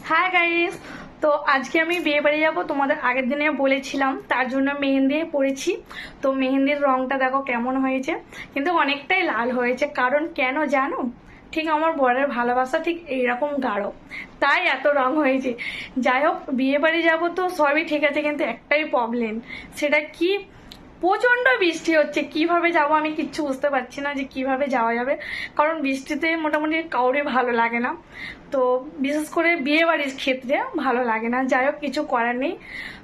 Hi guys. তো আজকে আমি বিয়ে বাড়ি যাবো, তোমাদের আগের দিনে বলেছিলাম, তার জন্য মেহেন্দি পরেছি। তো মেহেন্দির রংটা দেখো কেমন হয়েছে, কিন্তু অনেকটাই লাল হয়েছে। কারণ কেন জানো? ঠিক আমার বরের ভালোবাসা ঠিক এইরকম গাঢ়, তাই এত রং হয়েছে। যাই হোক, বিয়ে বাড়ি যাবো তো সবই ঠিক আছে, কিন্তু একটাই প্রবলেম। সেটা কি? প্রচণ্ড বৃষ্টি হচ্ছে। কিভাবে যাব আমি কিচ্ছু বুঝতে পারছি না যে কিভাবে যাওয়া যাবে। কারণ বৃষ্টিতে মোটামুটি কাউরে ভালো লাগে না, তো বিশেষ করে বিয়ে বাড়ির ক্ষেত্রে ভালো লাগে না। যাই হোক, কিছু করার নেই।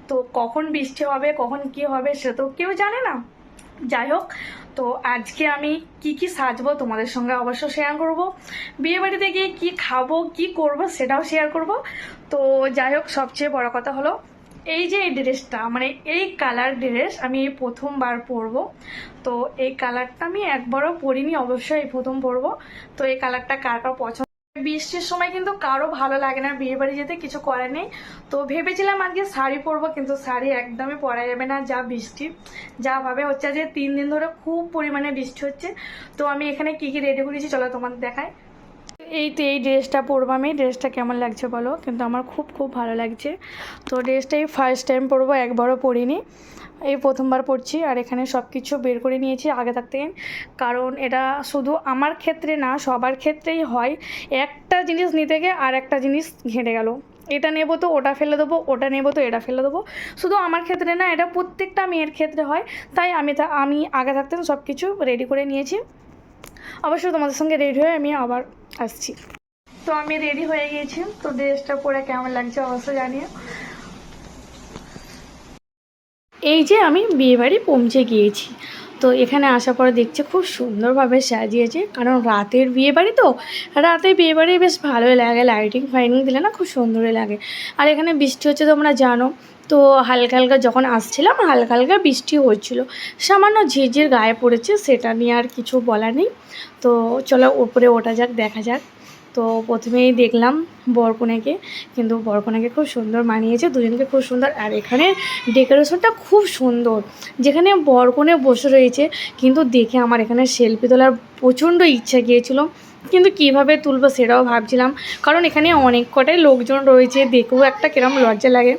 তো কখন বৃষ্টি হবে, কখন কি হবে, সে তো কেউ জানে না। যাই হোক, তো আজকে আমি কি কি সাজবো তোমাদের সঙ্গে অবশ্য শেয়ার করব। বিয়ে বাড়িতে গিয়ে কী খাবো, কি করব, সেটাও শেয়ার করব। তো যাই হোক, সবচেয়ে বড় কথা হলো এই যে এই ড্রেসটা, মানে এই কালার ড্রেস আমি এই প্রথমবার পরবো। তো এই কালারটা আমি একবারও পরিনি, অবশ্যই এই প্রথম পরবো। তো এই কালারটা কার কার পছন্দ। বৃষ্টির সময় কিন্তু কারো ভালো লাগে না বিয়ে বাড়ি যেতে, কিছু করার নেই। তো ভেবেছিলাম আজকে শাড়ি পরবো, কিন্তু শাড়ি একদমই পরা যাবে না, যা বৃষ্টি। যা ভাবে হচ্ছে যে 3 দিন ধরে খুব পরিমাণে বৃষ্টি হচ্ছে। তো আমি এখানে কি কি রেডি করেছি চলো তোমাদের দেখাই। এই তো এই ড্রেসটা পরবো আমি। ড্রেসটা কেমন লাগছে বলো, কিন্তু আমার খুব খুব ভালো লাগছে। তো ড্রেসটাই ফার্স্ট টাইম পরবো, একবারও পরিনি, এই প্রথমবার পরছি। আর এখানে সব কিছু বের করে নিয়েছি আগে থাকতে, কারণ এটা শুধু আমার ক্ষেত্রে না, সবার ক্ষেত্রেই হয়। একটা জিনিস নিতে গিয়ে আর একটা জিনিস ঘেঁটে গেল। এটা নেবো তো ওটা ফেলে দেবো, ওটা নেবো তো এটা ফেলে দেবো। শুধু আমার ক্ষেত্রে না, এটা প্রত্যেকটা মেয়ের ক্ষেত্রে হয়। তাই আমি আগে থাকতে সব কিছু রেডি করে নিয়েছি। অবশ্যই তোমাদের সঙ্গে রেডি হয়ে আমি আবার আসছি। তো আমি রেডি হয়ে গিয়েছি। তো ড্রেসটা পরে কেমন লাগছে অবশ্যই জানিও। এই যে আমি বিয়েবাড়ি পৌঁছে গিয়েছি। তো এখানে আসার পরে দেখছি খুব সুন্দরভাবে সাজিয়েছে, কারণ রাতের বিয়েবাড়ি তো। রাতে বিয়েবাড়ি বেশ ভালোই লাগে, লাইটিং ফাইটিং দিলে না খুব সুন্দরই লাগে। আর এখানে বৃষ্টি হচ্ছে তোমরা জানো। তো হালকা হালকা যখন আসছিলাম হালকা হালকা বৃষ্টি হচ্ছিল, সামান্য ঝিরঝির গায়ে পড়েছে, সেটা নিয়ে আর কিছু বলার নেই। তো চলো উপরে ওঠা যাক, দেখা যাক। তো প্রথমেই দেখলাম বরকনেকে, কিন্তু বরকনেকে খুব সুন্দর মানিয়েছে, দুজনকে খুব সুন্দর। আর এখানে ডেকোরেশনটা খুব সুন্দর, যেখানে বরকনে বসে রয়েছে। কিন্তু দেখে আমার এখানে সেলফি তোলার প্রচণ্ড ইচ্ছা গিয়েছিল, কিন্তু কিভাবে তুলবো সেটাও ভাবছিলাম। কারণ এখানে অনেক কটাই লোকজন রয়েছে, দেখেও একটা কিরম লজ্জা লাগে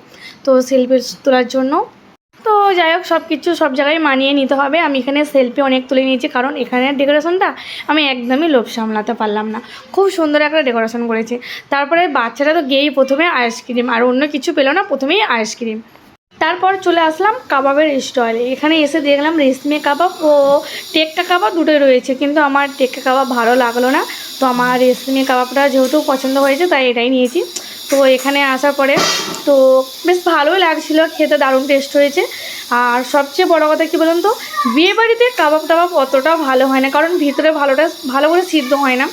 তো সেলফি তোলার জন্য। তো যাই হোক, সব কিছু সব জায়গায় মানিয়ে নিতে হবে। আমি এখানে সেলফি অনেক তুলে নিয়েছি, কারণ এখানের ডেকোরেশনটা আমি একদমই লোভ সামলাতে পারলাম না। খুব সুন্দর একটা ডেকোরেশন করেছে। তারপরে বাচ্চারা তো গিয়েই প্রথমে আইসক্রিম, আর অন্য কিছু পেলো না, প্রথমেই আইসক্রিম। তারপর চলে আসলাম কাবাবের স্টলে। এখানে এসে দেখলাম রেশমি কাবাব ও টেক্কা কাবাব দুটোই রয়েছে, কিন্তু আমার টেক্কা কাবাব ভালো লাগলো না। তো আমার রেশমি কাবাবটা যেহেতু পছন্দ হয়েছে, তাই এটাই নিয়েছি। তো এখানে আসার পরে তো বেশ ভালোই লাগছিলো, খেতে দারুণ টেস্ট হয়েছে। আর সবচেয়ে বড় কথা কী বলুন তো, বিয়েবাড়িতে কাবাব টাবাব অতটা ভালো হয় না, কারণ ভিতরে ভালো করে সিদ্ধ হয় না।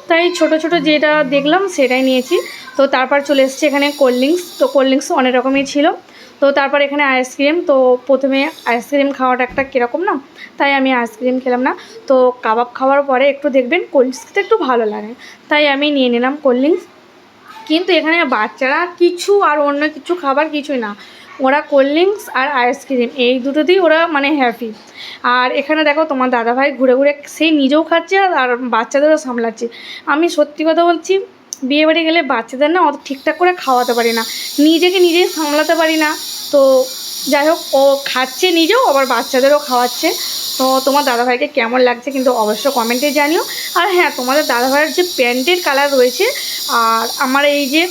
তাই ছোট ছোট যেটা দেখলাম সেটাই নিয়েছি। তো তারপর চলে এসেছি এখানে কোল্ড ড্রিঙ্কস। তো কোল্ড ড্রিঙ্কস অনেক রকমই ছিল। তো তারপর এখানে আইসক্রিম। তো প্রথমে আইসক্রিম খাওয়াটা একটা কীরকম না, তাই আমি আইসক্রিম খেলাম না। তো কাবাব খাওয়ার পরে একটু দেখবেন কোল্ড ড্রিঙ্কস খেতে একটু ভালো লাগে, তাই আমি নিয়ে নিলাম কোল্ড ড্রিঙ্কস। কিন্তু এখানে বাচ্চারা কিছু আর অন্য কিছু খাবার কিছুই না, ওরা কোল্ড ড্রিঙ্কস আর আইসক্রিম এই দুটোতেই ওরা মানে হ্যাপি। আর এখানে দেখো তোমার দাদাভাই ঘুরে ঘুরে সেই নিজেও খাচ্ছে আর বাচ্চাদেরও সামলাচ্ছে। আমি সত্যি কথা বলছি, বিয়েবাড়ি গেলে বাচ্চাদের না অত ঠিকঠাক করে খাওয়াতে পারি না, নিজেকে নিজেই সামলাতে পারি না। তো যাই হোক, ও খাচ্ছে নিজেও, আবার বাচ্চাদেরও খাওয়াচ্ছে। তো তোমার দাদাভাইকে কেমন লাগছে কিন্তু অবশ্য কমেন্টে জানিও। আর হ্যাঁ, তোমাদের দাদাভাইয়ের যে প্যান্টের কালার রয়েছে আর আমার এই যে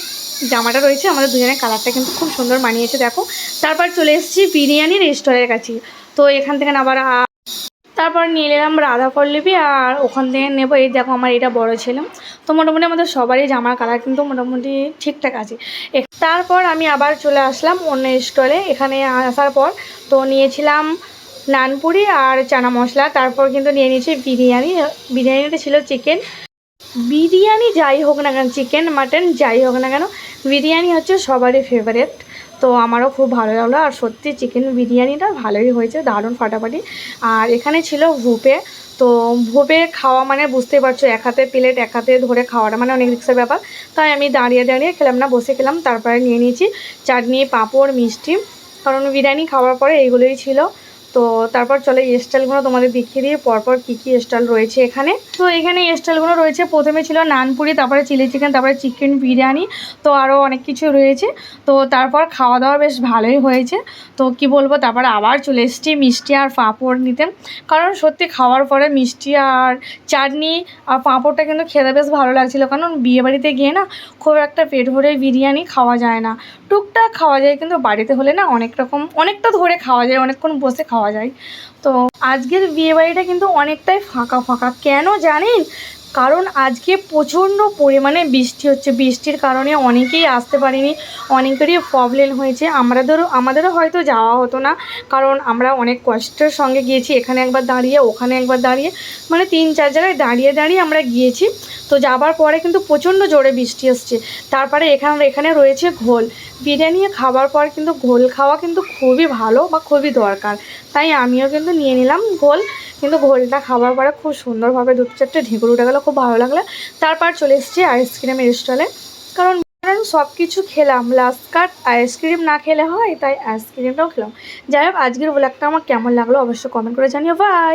জামাটা রয়েছে, আমাদের দুজনের কালারটা কিন্তু খুব সুন্দর মানিয়েছে দেখো। তারপর চলে এসেছি বিরিয়ানির স্টলের কাছে। তো এখান থেকে আবার তারপর নিয়ে নিলাম রাধাপল্লবী, আর ওখান থেকে নেবো এই দেখো আমার এটা বড় ছেলে। তো মোটামুটি আমাদের সবারই জামার কালার কিন্তু মোটামুটি ঠিকঠাক আছে। তারপর আমি আবার চলে আসলাম অন্য স্টলে। এখানে আসার পর তো নিয়েছিলাম নানপুরি আর চানা মশলা। তারপর কিন্তু নিয়ে নিয়েছি বিরিয়ানি। বিরিয়ানিটা ছিল চিকেন বিরিয়ানি। যাই হোক না কেন, চিকেন মাটন যাই হোক না কেন, বিরিয়ানি হচ্ছে সবারই ফেভারেট। তো আমারও খুব ভালো লাগলো, আর সত্যি চিকেন বিরিয়ানিটা ভালোই হয়েছে, দারুণ ফাটাফাটি। আর এখানে ছিল ভুপে। তো ভুপে খাওয়া মানে বুঝতেই পারছো, এক হাতে প্লেট এক হাতে ধরে খাওয়াটা মানে অনেক রিক্সের ব্যাপার। তাই আমি দাঁড়িয়ে দাঁড়িয়ে খেলাম না, বসে খেলাম। তারপরে নিয়ে নিয়েছি চাটনি, পাঁপড়, মিষ্টি, কারণ বিরিয়ানি খাওয়ার পরে এইগুলোই ছিল। তো তারপর চলে এই স্টাইলগুলো তোমাদের দেখিয়ে দিয়ে পরপর কী কী স্টাইল রয়েছে এখানে। তো এখানে এই স্টাইলগুলো রয়েছে, প্রথমে ছিল নানপুরি, তারপরে চিলি চিকেন, তারপরে চিকেন বিরিয়ানি, তো আরও অনেক কিছু রয়েছে। তো তারপর খাওয়া দাওয়া বেশ ভালোই হয়েছে। তো কি বলবো, তারপর আবার চলে এসেছি মিষ্টি আর পাঁপড় নিতে, কারণ সত্যি খাওয়ার পরে মিষ্টি আর চাটনি আর পাঁপড়টা কিন্তু খেতে বেশ ভালো লাগছিলো। কারণ বিয়েবাড়িতে গিয়ে না খুব একটা পেট ভরে বিরিয়ানি খাওয়া যায় না, টুকটাক খাওয়া যায়, কিন্তু বাড়িতে হলে না অনেকটা ধরে খাওয়া যায়, অনেকক্ষণ বসে খাওয়া যায়। তো আজকের বিয়েবাড়িটা কিন্তু অনেকটাই ফাঁকা ফাঁকা, কেন জানেন? কারণ আজকে প্রচণ্ড পরিমাণে বৃষ্টি হচ্ছে, বৃষ্টির কারণে অনেকেই আসতে পারেনি, অনেকেরই প্রবলেম হয়েছে। আমাদেরও হয়তো যাওয়া হতো না, কারণ আমরা অনেক কষ্টের সঙ্গে গিয়েছি, এখানে একবার দাঁড়িয়ে ওখানে একবার দাঁড়িয়ে, মানে 3-4 জায়গায় দাঁড়িয়ে দাঁড়িয়ে আমরা গিয়েছি। তো যাবার পরে কিন্তু প্রচণ্ড জোরে বৃষ্টি এসছে। তারপরে এখানে রয়েছে ঘোল, বিরিয়ানি খাবার পর কিন্তু ঘোল খাওয়া কিন্তু খুবই ভালো বা খুবই দরকার, তাই আমিও কিন্তু নিয়ে নিলাম ঘোল। কিন্তু ঘোলটা খাবার পরে খুব সুন্দরভাবে 2-4টে ঢেকুর উঠে গেলো, খুব ভালো লাগলো। তারপর চলে এসেছি আইসক্রিমের স্টলে, কারণ সব কিছু খেলাম, লাস্ট কাট আইসক্রিম না খেলে হয়, তাই আইসক্রিমটাও খেলাম। যাই হোক, আজকের ব্লগটা আমার কেমন লাগলো অবশ্যই কমেন্ট করে জানিও। বাই।